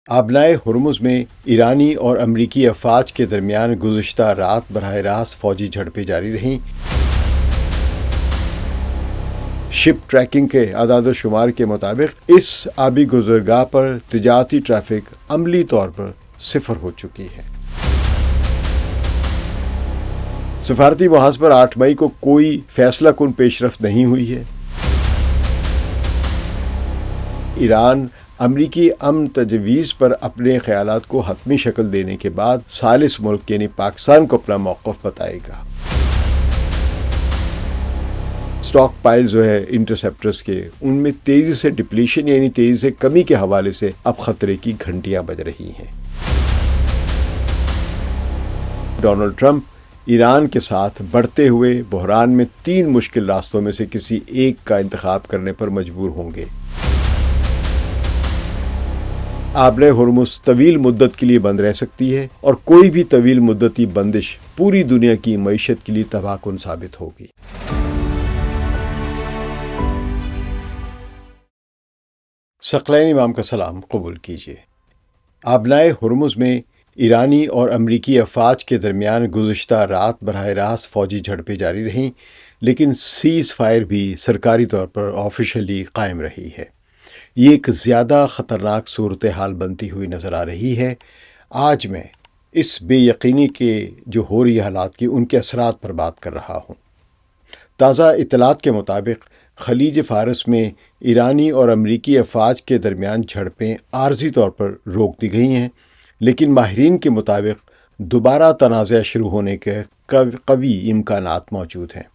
آبنائے ہرمز میں ایرانی اور امریکی افواج کے درمیان گزشتہ رات براہ راست فوجی جھڑپیں جاری رہیں۔ شپ ٹریکنگ کے اعداد و شمار کے مطابق اس آبی گزرگاہ پر تجارتی ٹریفک عملی طور پر صفر ہو چکی ہے۔ سفارتی محاذ پر 8 مئی کو کوئی فیصلہ کن پیش رفت نہیں ہوئی ہے۔ ایران امریکی امن تجویز پر اپنے خیالات کو حتمی شکل دینے کے بعد ثالث ملک یعنی پاکستان کو اپنا موقف بتائے گا۔ اسٹاک پائل جو ہے انٹرسیپٹرز کے، ان میں تیزی سے ڈپلیشن یعنی تیزی سے کمی کے حوالے سے اب خطرے کی گھنٹیاں بج رہی ہیں۔ ڈونلڈ ٹرمپ ایران کے ساتھ بڑھتے ہوئے بحران میں 3 مشکل راستوں میں سے کسی ایک کا انتخاب کرنے پر مجبور ہوں گے۔ آبنائے ہرمز طویل مدت کے لیے بند رہ سکتی ہے اور کوئی بھی طویل مدتی بندش پوری دنیا کی معیشت کے لیے تباہ کن ثابت ہوگی۔ ثقلین امام کا سلام قبول کیجیے۔ آبنائے ہرمز میں ایرانی اور امریکی افواج کے درمیان گزشتہ رات براہ راست فوجی جھڑپیں جاری رہیں، لیکن سیز فائر بھی سرکاری طور پر آفیشلی قائم رہی ہے۔ یہ ایک زیادہ خطرناک صورتحال بنتی ہوئی نظر آ رہی ہے۔ آج میں اس بے یقینی کے جو ہو رہی حالات کی ان کے اثرات پر بات کر رہا ہوں۔ تازہ اطلاعات کے مطابق خلیج فارس میں ایرانی اور امریکی افواج کے درمیان جھڑپیں عارضی طور پر روک دی گئی ہیں، لیکن ماہرین کے مطابق دوبارہ تنازع شروع ہونے کے قوی امکانات موجود ہیں۔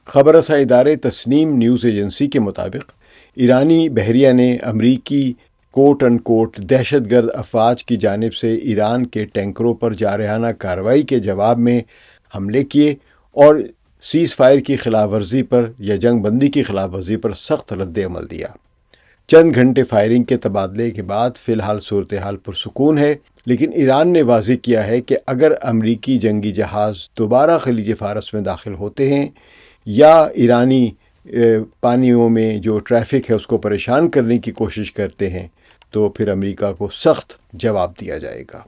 خبر رساں ادارے تسنیم نیوز ایجنسی کے مطابق ایرانی بحریہ نے امریکی کوٹ ان کوٹ دہشت گرد افواج کی جانب سے ایران کے ٹینکروں پر جارحانہ کارروائی کے جواب میں حملے کیے اور سیز فائر کی خلاف ورزی پر یا جنگ بندی کی خلاف ورزی پر سخت رد عمل دیا۔ چند گھنٹے فائرنگ کے تبادلے کے بعد فی الحال صورتحال پرسکون ہے، لیکن ایران نے واضح کیا ہے کہ اگر امریکی جنگی جہاز دوبارہ خلیج فارس میں داخل ہوتے ہیں یا ایرانی پانیوں میں جو ٹریفک ہے اس کو پریشان کرنے کی کوشش کرتے ہیں تو پھر امریکہ کو سخت جواب دیا جائے گا۔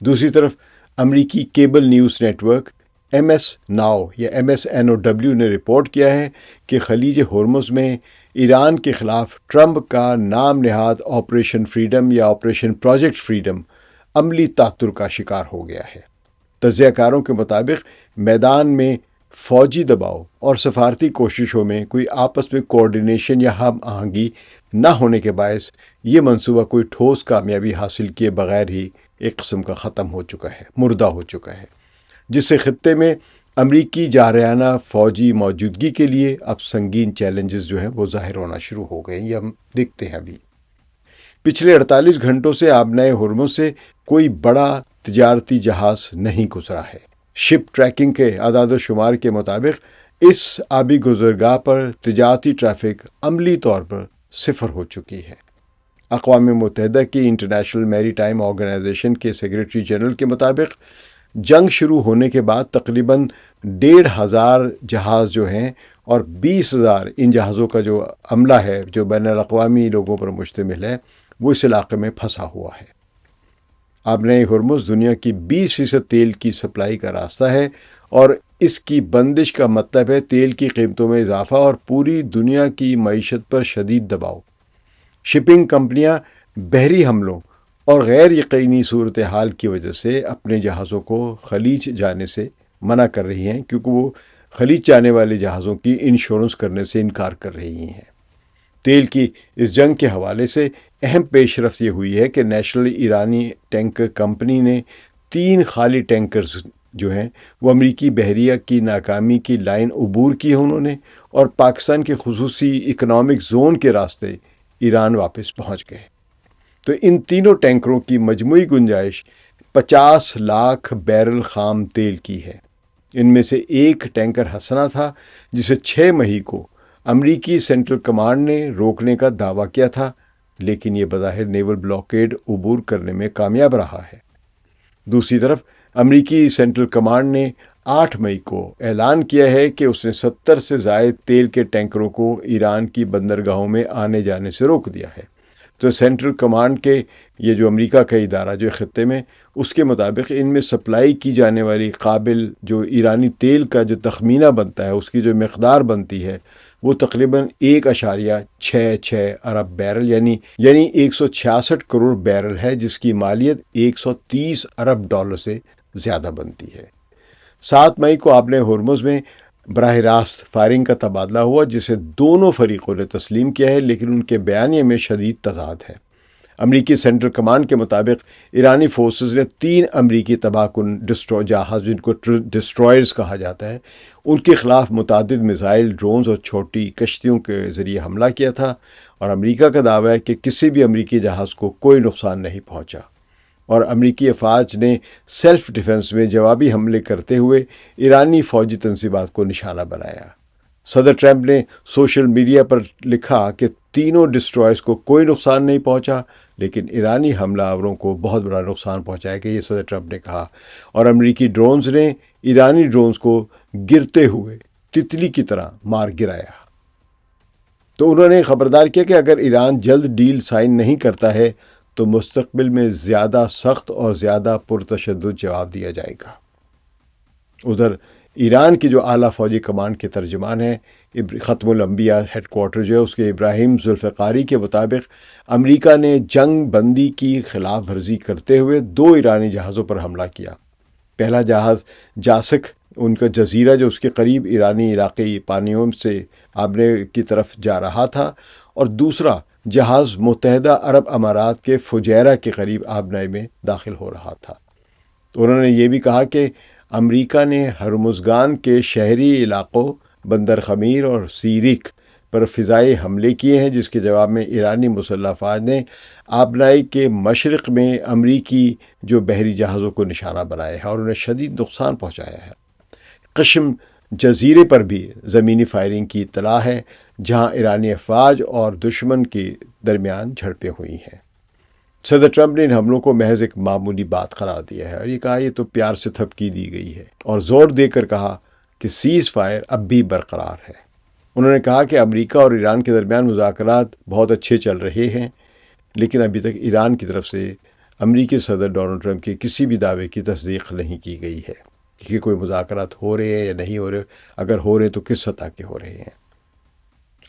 دوسری طرف امریکی cable news network MS now یا MSNOW نے رپورٹ کیا ہے کہ خلیج ہرمز میں ایران کے خلاف ٹرمپ کا نام نہاد آپریشن فریڈم یا آپریشن پروجیکٹ فریڈم عملی تعطل کا شکار ہو گیا ہے۔ تجزیہ کاروں کے مطابق میدان میں فوجی دباؤ اور سفارتی کوششوں میں کوئی آپس میں کوارڈینیشن یا ہم آہنگی نہ ہونے کے باعث یہ منصوبہ کوئی ٹھوس کامیابی حاصل کیے بغیر ہی ایک قسم کا ختم ہو چکا ہے، مردہ ہو چکا ہے، جس سے خطے میں امریکی جارحانہ فوجی موجودگی کے لیے اب سنگین چیلنجز جو ہیں وہ ظاہر ہونا شروع ہو گئے ہیں، یہ ہم دیکھتے ہیں ابھی۔ پچھلے 48 گھنٹوں سے آبنائے ہرمز سے کوئی بڑا تجارتی جہاز نہیں گزرا ہے۔ شپ ٹریکنگ کے اعداد و شمار کے مطابق اس آبی گزرگاہ پر تجارتی ٹریفک عملی طور پر صفر ہو چکی ہے۔ اقوام متحدہ کی انٹرنیشنل میری ٹائم آرگنائزیشن کے سیکریٹری جنرل کے مطابق جنگ شروع ہونے کے بعد تقریباً 1,500 جہاز جو ہیں اور 20,000 ان جہازوں کا جو عملہ ہے جو بین الاقوامی لوگوں پر مشتمل ہے وہ اس علاقے میں پھنسا ہوا ہے۔ آبنائے ہرمز دنیا کی 20% تیل کی سپلائی کا راستہ ہے اور اس کی بندش کا مطلب ہے تیل کی قیمتوں میں اضافہ اور پوری دنیا کی معیشت پر شدید دباؤ۔ شپنگ کمپنیاں بحری حملوں اور غیر یقینی صورتحال کی وجہ سے اپنے جہازوں کو خلیج جانے سے منع کر رہی ہیں، کیونکہ وہ خلیج جانے والے جہازوں کی انشورنس کرنے سے انکار کر رہی ہیں۔ تیل کی اس جنگ کے حوالے سے اہم پیش رفت یہ ہوئی ہے کہ نیشنل ایرانی ٹینکر کمپنی نے 3 خالی ٹینکرز جو ہیں وہ امریکی بحریہ کی ناکامی کی لائن عبور کی ہے انہوں نے، اور پاکستان کے خصوصی اکنامک زون کے راستے ایران واپس پہنچ گئے۔ تو ان تینوں ٹینکروں کی مجموعی گنجائش 50 لاکھ بیرل خام تیل کی ہے۔ ان میں سے ایک ٹینکر ہسنا تھا جسے 6 مئی کو امریکی سینٹرل کمانڈ نے روکنے کا دعویٰ کیا تھا، لیکن یہ بظاہر نیول بلاکیڈ عبور کرنے میں کامیاب رہا ہے۔ دوسری طرف امریکی سینٹرل کمانڈ نے 8 مئی کو اعلان کیا ہے کہ اس نے 70 سے زائد تیل کے ٹینکروں کو ایران کی بندرگاہوں میں آنے جانے سے روک دیا ہے۔ تو سینٹرل کمانڈ کے یہ جو امریکہ کا ادارہ جو خطے میں، اس کے مطابق ان میں سپلائی کی جانے والی قابل جو ایرانی تیل کا جو تخمینہ بنتا ہے، اس کی جو مقدار بنتی ہے وہ تقریباً 1.66 ارب بیرل یعنی 166 کروڑ بیرل ہے، جس کی مالیت 130 ارب ڈالر سے زیادہ بنتی ہے۔ 7 مئی کو آبِ ہرمز میں براہ راست فائرنگ کا تبادلہ ہوا، جسے دونوں فریقوں نے تسلیم کیا ہے، لیکن ان کے بیانیے میں شدید تضاد ہے۔ امریکی سینٹرل کمانڈ کے مطابق ایرانی فورسز نے 3 امریکی تباہ کن جہاز، جن کو ڈسٹرائرز کہا جاتا ہے، ان کے خلاف متعدد میزائل، ڈرونز اور چھوٹی کشتیوں کے ذریعے حملہ کیا تھا، اور امریکہ کا دعویٰ ہے کہ کسی بھی امریکی جہاز کو کوئی نقصان نہیں پہنچا، اور امریکی افواج نے سیلف ڈیفنس میں جوابی حملے کرتے ہوئے ایرانی فوجی تنصیبات کو نشانہ بنایا۔ صدر ٹرمپ نے سوشل میڈیا پر لکھا کہ تینوں ڈسٹرائرز کو کوئی نقصان نہیں پہنچا، لیکن ایرانی حملہ آوروں کو بہت بڑا نقصان پہنچایا گیا، یہ صدر ٹرمپ نے کہا، اور امریکی ڈرونز نے ایرانی ڈرونز کو گرتے ہوئے تتلی کی طرح مار گرایا۔ تو انہوں نے خبردار کیا کہ اگر ایران جلد ڈیل سائن نہیں کرتا ہے تو مستقبل میں زیادہ سخت اور زیادہ پرتشدد جواب دیا جائے گا۔ ادھر ایران کی جو اعلیٰ فوجی کمانڈ کے ترجمان ہیں، ختم الانبیاء ہیڈ کوارٹر جو ہے، اس کے ابراہیم ذوالفقاری کے مطابق امریکہ نے جنگ بندی کی خلاف ورزی کرتے ہوئے 2 ایرانی جہازوں پر حملہ کیا۔ پہلا جہاز جاسک، ان کا جزیرہ جو اس کے قریب ایرانی علاقائی پانیوں سے آبنے کی طرف جا رہا تھا، اور دوسرا جہاز متحدہ عرب امارات کے فجیرہ کے قریب آبنائی میں داخل ہو رہا تھا۔ انہوں نے یہ بھی کہا کہ امریکہ نے ہرمزگان کے شہری علاقوں بندر خمیر اور سیریک پر فضائی حملے کیے ہیں، جس کے جواب میں ایرانی مسلح افواج نے آبنائی کے مشرق میں امریکی جو بحری جہازوں کو نشانہ بنایا ہے اور انہیں شدید نقصان پہنچایا ہے۔ قشم جزیرے پر بھی زمینی فائرنگ کی اطلاع ہے، جہاں ایرانی افواج اور دشمن کے درمیان جھڑپیں ہوئی ہیں۔ صدر ٹرمپ نے ان حملوں کو محض ایک معمولی بات قرار دیا ہے، اور یہ کہا یہ تو پیار سے تھپکی دی گئی ہے، اور زور دے کر کہا کہ سیز فائر اب بھی برقرار ہے۔ انہوں نے کہا کہ امریکہ اور ایران کے درمیان مذاکرات بہت اچھے چل رہے ہیں، لیکن ابھی تک ایران کی طرف سے امریکی صدر ڈونلڈ ٹرمپ کے کسی بھی دعوے کی تصدیق نہیں کی گئی ہے کہ کوئی مذاکرات ہو رہے ہیں یا نہیں ہو رہے، اگر ہو رہے تو کس سطح کے ہو رہے ہیں۔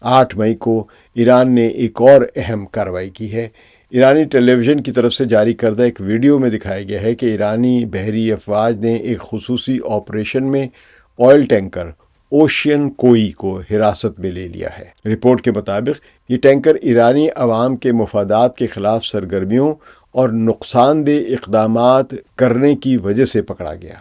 8 مئی کو ایران نے ایک اور اہم کارروائی کی ہے۔ ایرانی ٹیلی ویژن کی طرف سے جاری کردہ ایک ویڈیو میں دکھایا گیا ہے کہ ایرانی بحری افواج نے ایک خصوصی آپریشن میں آئل ٹینکر اوشین کوئی کو حراست میں لے لیا ہے۔ رپورٹ کے مطابق یہ ٹینکر ایرانی عوام کے مفادات کے خلاف سرگرمیوں اور نقصان دہ اقدامات کرنے کی وجہ سے پکڑا گیا۔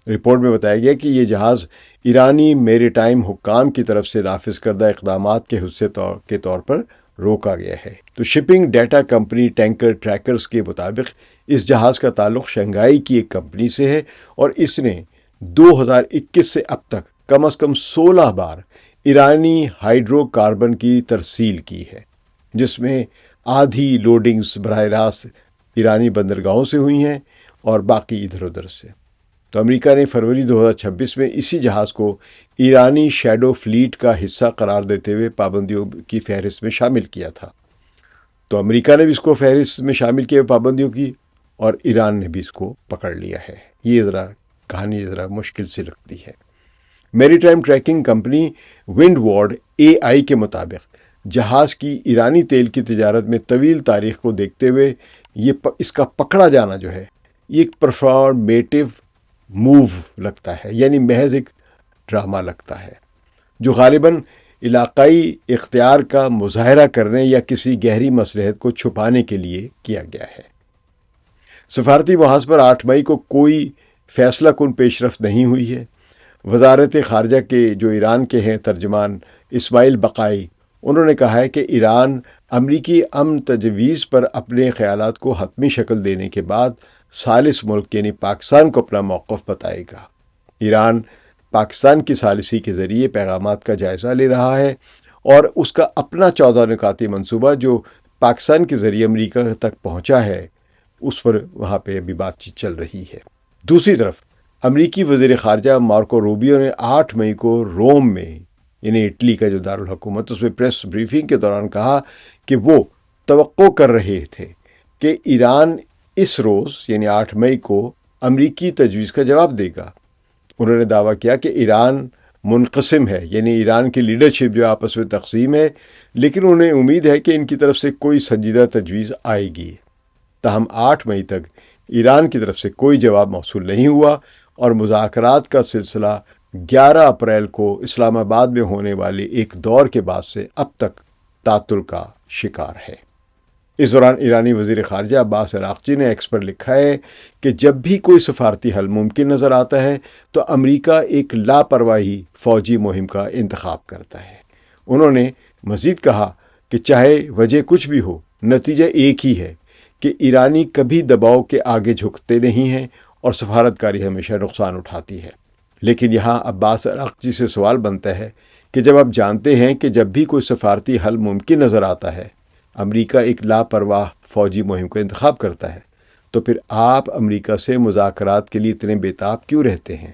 رپورٹ میں بتایا گیا کہ یہ جہاز ایرانی میری ٹائم حکام کی طرف سے نافذ کردہ اقدامات کے حصے کے طور پر روکا گیا ہے۔ تو shipping data company tanker trackers کے مطابق اس جہاز کا تعلق شنگھائی کی ایک کمپنی سے ہے، اور اس نے 2021 سے اب تک کم از کم 16 بار ایرانی ہائیڈرو کاربن کی ترسیل کی ہے، جس میں آدھی لوڈنگز براہ راست ایرانی بندرگاہوں سے ہوئی ہیں اور باقی ادھر ادھر سے۔ تو امریکہ نے فروری 2026 میں اسی جہاز کو ایرانی شیڈو فلیٹ کا حصہ قرار دیتے ہوئے پابندیوں کی فہرست میں شامل کیا تھا۔ تو امریکہ نے بھی اس کو فہرست میں شامل کیا پابندیوں کی، اور ایران نے بھی اس کو پکڑ لیا ہے۔ یہ کہانی ذرا مشکل سے لگتی ہے۔ میری ٹائم ٹریکنگ کمپنی ونڈ وارڈ AI کے مطابق جہاز کی ایرانی تیل کی تجارت میں طویل تاریخ کو دیکھتے ہوئے اس کا پکڑا جانا جو ہے یہ ایک پرفارمیٹو موو لگتا ہے، یعنی محض ایک ڈرامہ لگتا ہے جو غالباً علاقائی اختیار کا مظاہرہ کرنے یا کسی گہری مصلحت کو چھپانے کے لیے کیا گیا ہے۔ سفارتی محاذ پر 8 مئی کو کوئی فیصلہ کن پیش رفت نہیں ہوئی ہے۔ وزارت خارجہ کے جو ایران کے ہیں ترجمان اسماعیل بقائی، انہوں نے کہا ہے کہ ایران امریکی امن تجویز پر اپنے خیالات کو حتمی شکل دینے کے بعد ثالث ملک یعنی پاکستان کو اپنا موقف بتائے گا۔ ایران پاکستان کی ثالثی کے ذریعے پیغامات کا جائزہ لے رہا ہے، اور اس کا اپنا 14 نکاتی منصوبہ جو پاکستان کے ذریعے امریکہ تک پہنچا ہے، اس پر وہاں پہ ابھی بات چیت چل رہی ہے۔ دوسری طرف امریکی وزیر خارجہ مارکو روبیو نے 8 مئی کو روم میں، یعنی اٹلی کا جو دارالحکومت، اس میں پریس بریفنگ کے دوران کہا کہ وہ توقع کر رہے تھے کہ ایران اس روز یعنی 8 مئی کو امریکی تجویز کا جواب دے گا۔ انہوں نے دعویٰ کیا کہ ایران منقسم ہے، یعنی ایران کی لیڈرشپ جو آپس میں تقسیم ہے، لیکن انہیں امید ہے کہ ان کی طرف سے کوئی سنجیدہ تجویز آئے گی۔ تاہم 8 مئی تک ایران کی طرف سے کوئی جواب موصول نہیں ہوا اور مذاکرات کا سلسلہ 11 اپریل کو اسلام آباد میں ہونے والے ایک دور کے بعد سے اب تک تعطل کا شکار ہے۔ اس دوران ایرانی وزیر خارجہ عباس عراقچی نے ایکس پر لکھا ہے کہ جب بھی کوئی سفارتی حل ممکن نظر آتا ہے تو امریکہ ایک لاپرواہی فوجی مہم کا انتخاب کرتا ہے۔ انہوں نے مزید کہا کہ چاہے وجہ کچھ بھی ہو، نتیجہ ایک ہی ہے کہ ایرانی کبھی دباؤ کے آگے جھکتے نہیں ہیں اور سفارتکاری ہمیشہ نقصان اٹھاتی ہے۔ لیکن یہاں عباس عراقچی سے سوال بنتا ہے کہ جب آپ جانتے ہیں کہ جب بھی کوئی سفارتی حل ممکن نظر آتا ہے امریکہ ایک لاپرواہ فوجی مہم کا انتخاب کرتا ہے، تو پھر آپ امریکہ سے مذاکرات کے لیے اتنے بےتاب کیوں رہتے ہیں؟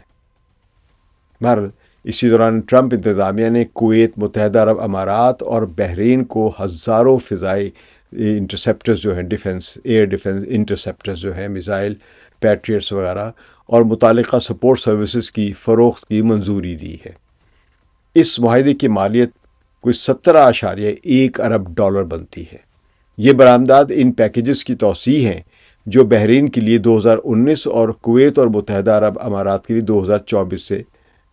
بہرحال اسی دوران ٹرمپ انتظامیہ نے کویت، متحدہ عرب امارات اور بحرین کو ہزاروں فضائی انٹرسیپٹرز جو ہیں، ایئر ڈیفنس انٹرسیپٹرز جو ہیں، میزائل، پیٹریٹس وغیرہ اور متعلقہ سپورٹ سروسز کی فروخت کی منظوری دی ہے۔ اس معاہدے کی مالیت کوئی 17.1 ارب ڈالر بنتی ہے۔ یہ برآمدات ان پیکیجز کی توسیع ہیں جو بحرین کے لیے 2019 اور کویت اور متحدہ عرب امارات کے لیے 2024 سے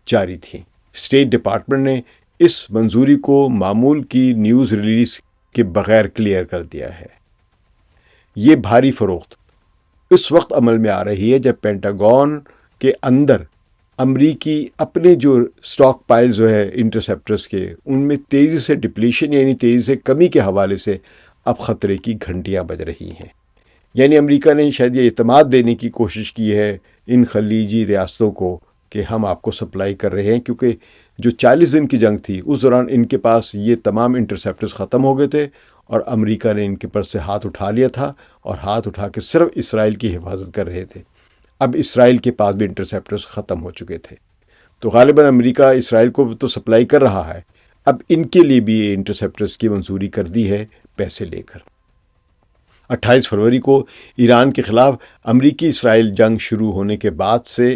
جاری تھیں۔ اسٹیٹ ڈپارٹمنٹ نے اس منظوری کو معمول کی نیوز ریلیز کے بغیر کلیئر کر دیا ہے۔ یہ بھاری فروخت اس وقت عمل میں آ رہی ہے جب پینٹاگون کے اندر امریکی اپنے جو سٹاک پائل جو ہے انٹرسیپٹرز کے، ان میں تیزی سے ڈپلیشن یعنی تیزی سے کمی کے حوالے سے اب خطرے کی گھنٹیاں بج رہی ہیں۔ یعنی امریکہ نے شاید یہ اعتماد دینے کی کوشش کی ہے ان خلیجی ریاستوں کو کہ ہم آپ کو سپلائی کر رہے ہیں، کیونکہ جو 40 دن کی جنگ تھی اس دوران ان کے پاس یہ تمام انٹرسیپٹرز ختم ہو گئے تھے اور امریکہ نے ان کے پر سے ہاتھ اٹھا لیا تھا اور ہاتھ اٹھا کے صرف اسرائیل کی حفاظت کر رہے تھے۔ اب اسرائیل کے پاس بھی انٹرسیپٹرز ختم ہو چکے تھے، تو غالباً امریکہ اسرائیل کو تو سپلائی کر رہا ہے، اب ان کے لیے بھی یہ انٹرسیپٹرز کی منظوری کر دی ہے پیسے لے کر۔ 28 فروری کو ایران کے خلاف امریکی اسرائیل جنگ شروع ہونے کے بعد سے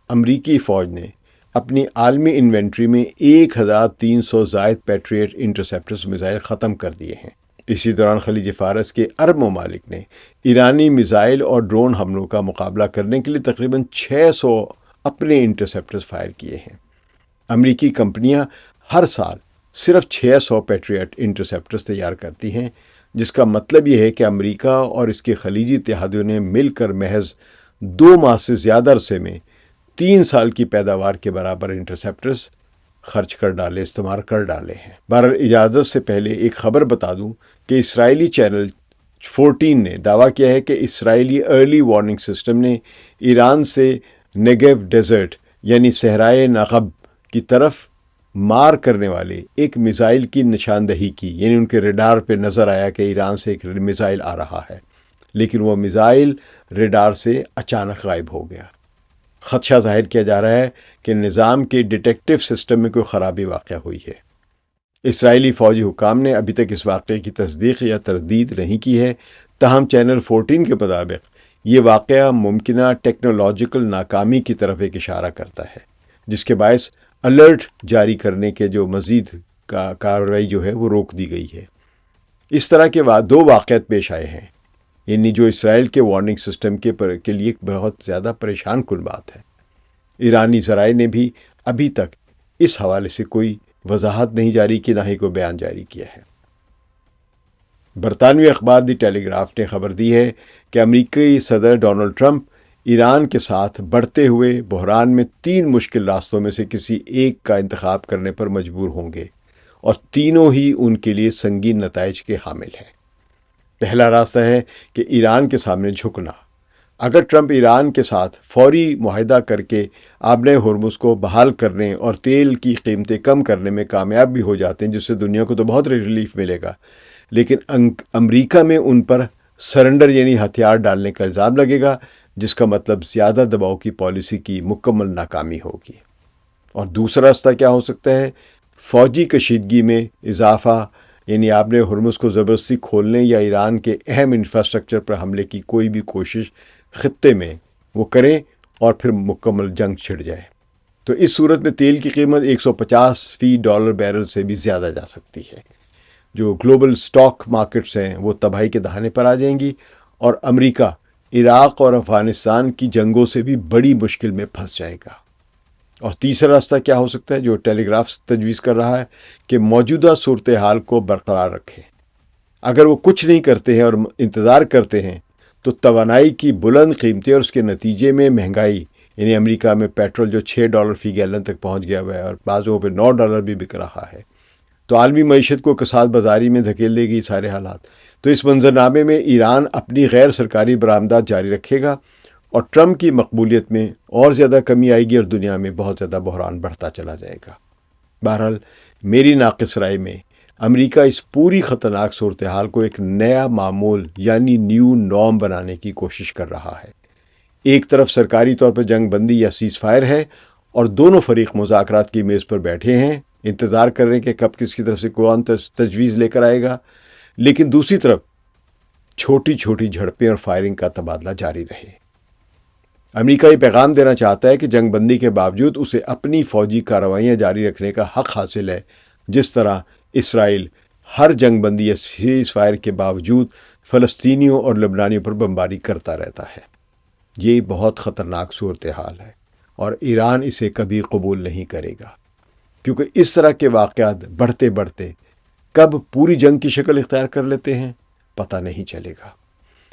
امریکی فوج نے اپنی عالمی انوینٹری میں 1300 زائد پیٹریٹ انٹرسیپٹرز میزائل ختم کر دیے ہیں۔ اسی دوران خلیج فارس کے عرب ممالک نے ایرانی میزائل اور ڈرون حملوں کا مقابلہ کرنے کے لیے تقریباً 600 اپنے انٹرسیپٹرز فائر کیے ہیں۔ امریکی کمپنیاں ہر سال صرف 600 پیٹریٹ انٹرسیپٹرز تیار کرتی ہیں، جس کا مطلب یہ ہے کہ امریکہ اور اس کے خلیجی اتحادیوں نے مل کر محض 2 ماہ سے زیادہ عرصے میں 3 سال کی پیداوار کے برابر انٹرسیپٹرز خرچ کر ڈالے، استعمال کر ڈالے ہیں۔ بہرحال اجازت سے پہلے ایک خبر بتا دوں کہ اسرائیلی چینل 14 نے دعویٰ کیا ہے کہ اسرائیلی ارلی وارننگ سسٹم نے ایران سے نیگیو ڈیزرٹ یعنی صحرائے نقب کی طرف مار کرنے والے ایک میزائل کی نشاندہی کی، یعنی ان کے ریڈار پہ نظر آیا کہ ایران سے ایک میزائل آ رہا ہے، لیکن وہ میزائل ریڈار سے اچانک غائب ہو گیا۔ خدشہ ظاہر کیا جا رہا ہے کہ نظام کے ڈیٹیکٹیو سسٹم میں کوئی خرابی واقع ہوئی ہے۔ اسرائیلی فوجی حکام نے ابھی تک اس واقعے کی تصدیق یا تردید نہیں کی ہے، تاہم چینل 14 کے مطابق یہ واقعہ ممکنہ ٹیکنالوجیکل ناکامی کی طرف ایک اشارہ کرتا ہے، جس کے باعث الرٹ جاری کرنے کے جو مزید کارروائی جو ہے وہ روک دی گئی ہے۔ اس طرح کے 2 واقعات پیش آئے ہیں، یعنی جو اسرائیل کے وارننگ سسٹم کے لیے بہت زیادہ پریشان کن بات ہے۔ ایرانی ذرائع نے بھی ابھی تک اس حوالے سے کوئی وضاحت نہیں جاری کی، نہ ہی کوئی بیان جاری کیا ہے۔ برطانوی اخبار دی ٹیلی گراف نے خبر دی ہے کہ امریکی صدر ڈونلڈ ٹرمپ ایران کے ساتھ بڑھتے ہوئے بحران میں 3 مشکل راستوں میں سے کسی ایک کا انتخاب کرنے پر مجبور ہوں گے، اور تینوں ہی ان کے لیے سنگین نتائج کے حامل ہیں۔ پہلا راستہ ہے کہ ایران کے سامنے جھکنا۔ اگر ٹرمپ ایران کے ساتھ فوری معاہدہ کر کے آبِ ہرمز کو بحال کرنے اور تیل کی قیمتیں کم کرنے میں کامیاب بھی ہو جاتے ہیں، جس سے دنیا کو تو بہت ریلیف ملے گا، لیکن امریکہ میں ان پر سرنڈر یعنی ہتھیار ڈالنے کا الزام لگے گا، جس کا مطلب زیادہ دباؤ کی پالیسی کی مکمل ناکامی ہوگی۔ اور دوسرا راستہ کیا ہو سکتا ہے؟ فوجی کشیدگی میں اضافہ، یعنی آپ نے ہرمز کو زبردستی کھولنے یا ایران کے اہم انفراسٹرکچر پر حملے کی کوئی بھی کوشش خطے میں وہ کریں اور پھر مکمل جنگ چھڑ جائے تو اس صورت میں تیل کی قیمت $150 بیرل سے بھی زیادہ جا سکتی ہے۔ جو گلوبل سٹاک مارکیٹس ہیں وہ تباہی کے دہانے پر آ جائیں گی اور امریکہ عراق اور افغانستان کی جنگوں سے بھی بڑی مشکل میں پھنس جائے گا۔ اور تیسرا راستہ کیا ہو سکتا ہے جو ٹیلی گراف تجویز کر رہا ہے کہ موجودہ صورتحال کو برقرار رکھے۔ اگر وہ کچھ نہیں کرتے ہیں اور انتظار کرتے ہیں تو توانائی کی بلند قیمتیں اور اس کے نتیجے میں مہنگائی، یعنی امریکہ میں پیٹرول جو $6 فی گیلن تک پہنچ گیا ہوا ہے اور بعضوں پہ $9 بھی بک رہا ہے، تو عالمی معیشت کو کساد بازاری میں دھکیل دے گی سارے حالات۔ تو اس منظرنامے میں ایران اپنی غیر سرکاری برآمدات جاری رکھے گا اور ٹرمپ کی مقبولیت میں اور زیادہ کمی آئے گی اور دنیا میں بہت زیادہ بحران بڑھتا چلا جائے گا۔ بہرحال میری ناقص رائے میں امریکہ اس پوری خطرناک صورتحال کو ایک نیا معمول یعنی نیو نارم بنانے کی کوشش کر رہا ہے۔ ایک طرف سرکاری طور پر جنگ بندی یا سیز فائر ہے اور دونوں فریق مذاکرات کی میز پر بیٹھے ہیں، انتظار کر رہے ہیں کہ کب کس کی طرف سے کون تجویز لے کر آئے گا، لیکن دوسری طرف چھوٹی چھوٹی جھڑپیں اور فائرنگ کا تبادلہ جاری رہے۔ امریکہ یہ پیغام دینا چاہتا ہے کہ جنگ بندی کے باوجود اسے اپنی فوجی کارروائیاں جاری رکھنے کا حق حاصل ہے، جس طرح اسرائیل ہر جنگ بندی یا سیز فائر کے باوجود فلسطینیوں اور لبنانیوں پر بمباری کرتا رہتا ہے۔ یہ بہت خطرناک صورتحال ہے اور ایران اسے کبھی قبول نہیں کرے گا، کیونکہ اس طرح کے واقعات بڑھتے بڑھتے کب پوری جنگ کی شکل اختیار کر لیتے ہیں پتہ نہیں چلے گا۔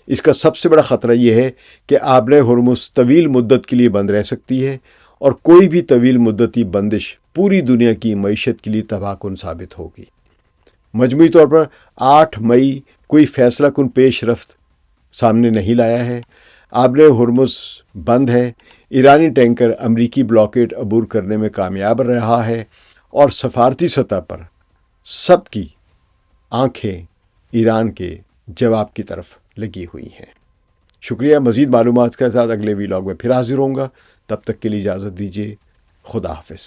اس کا سب سے بڑا خطرہ یہ ہے کہ آبِ ہرمز طویل مدت کے لیے بند رہ سکتی ہے اور کوئی بھی طویل مدتی بندش پوری دنیا کی معیشت کے لیے تباہ کن ثابت ہوگی۔ مجموعی طور پر 8 مئی کوئی فیصلہ کن پیش رفت سامنے نہیں لایا ہے۔ آبِ ہرمز بند ہے، ایرانی ٹینکر امریکی بلاکیڈ عبور کرنے میں کامیاب رہا ہے اور سفارتی سطح پر سب کی آنکھیں ایران کے جواب کی طرف لگی ہوئی ہیں۔ شکریہ۔ مزید معلومات کے ساتھ اگلے ویلاگ میں پھر حاضر ہوں گا، تب تک کے لیے اجازت دیجیے۔ خدا حافظ۔